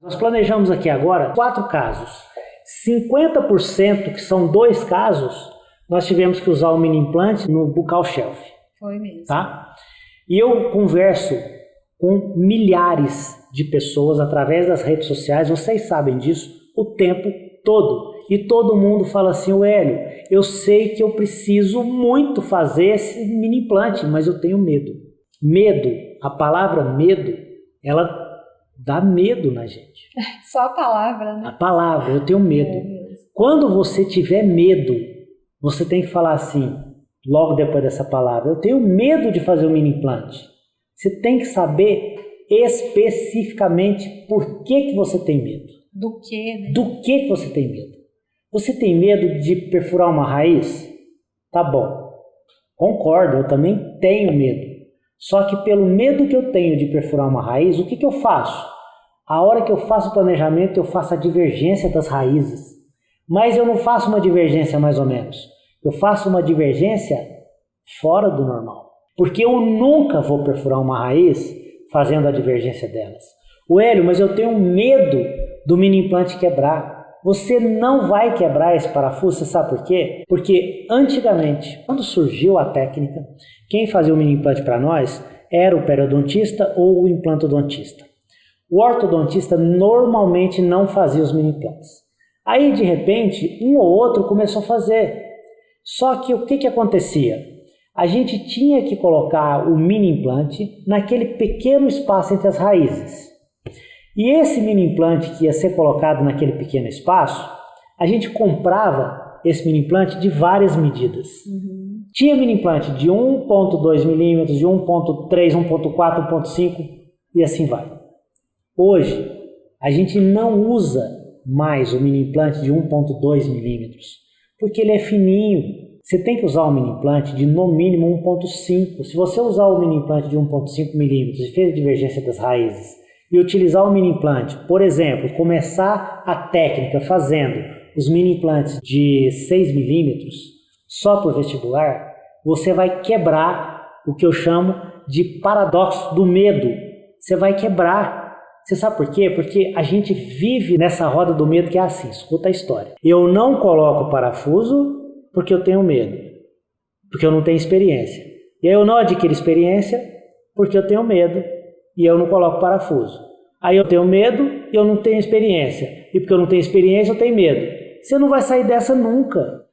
Nós planejamos aqui agora 4 casos. 50%, que são 2 casos, nós tivemos que usar o mini implante no buccal shelf. Foi mesmo. Tá? E eu converso com milhares de pessoas através das redes sociais, vocês sabem disso, o tempo todo. E todo mundo fala assim: Hélio, eu sei que eu preciso muito fazer esse mini implante, mas eu tenho medo. Medo, a palavra medo, ela dá medo na gente. Só a palavra, né? A palavra, eu tenho medo. Quando você tiver medo, você tem que falar assim, logo depois dessa palavra: eu tenho medo de fazer o mini implante. Você tem que saber especificamente por que você tem medo. Do que, né? Do que você tem medo? Você tem medo de perfurar uma raiz? Tá bom. Concordo, eu também tenho medo. Só que pelo medo que eu tenho de perfurar uma raiz, o que eu faço? A hora que eu faço o planejamento, eu faço a divergência das raízes. Mas eu não faço uma divergência mais ou menos. Eu faço uma divergência fora do normal. Porque eu nunca vou perfurar uma raiz fazendo a divergência delas. Hélio, mas eu tenho medo do mini implante quebrar. Você não vai quebrar esse parafuso, você sabe por quê? Porque antigamente, quando surgiu a técnica, quem fazia o mini implante para nós era o periodontista ou o implantodontista. O ortodontista normalmente não fazia os mini implantes. Aí, de repente, um ou outro começou a fazer. Só que o que acontecia? A gente tinha que colocar o mini implante naquele pequeno espaço entre as raízes. E esse mini implante que ia ser colocado naquele pequeno espaço, a gente comprava esse mini implante de várias medidas. Tinha mini implante de 1.2 milímetros, de 1.3, 1.4, 1.5 e assim vai. Hoje, a gente não usa mais o mini implante de 1.2 milímetros, porque ele é fininho. Você tem que usar o mini implante de no mínimo 1.5. Se você usar o mini implante de 1.5 milímetros e fez a divergência das raízes e utilizar o mini implante, por exemplo, começar a técnica fazendo os mini implantes de 6 milímetros só por vestibular, você vai quebrar o que eu chamo de paradoxo do medo. Você vai quebrar. Você sabe por quê? Porque a gente vive nessa roda do medo que é assim, escuta a história. Eu não coloco parafuso porque eu tenho medo, porque eu não tenho experiência. E aí eu não adquiro experiência porque eu tenho medo e eu não coloco parafuso. Aí eu tenho medo e eu não tenho experiência. E porque eu não tenho experiência, eu tenho medo. Você não vai sair dessa nunca.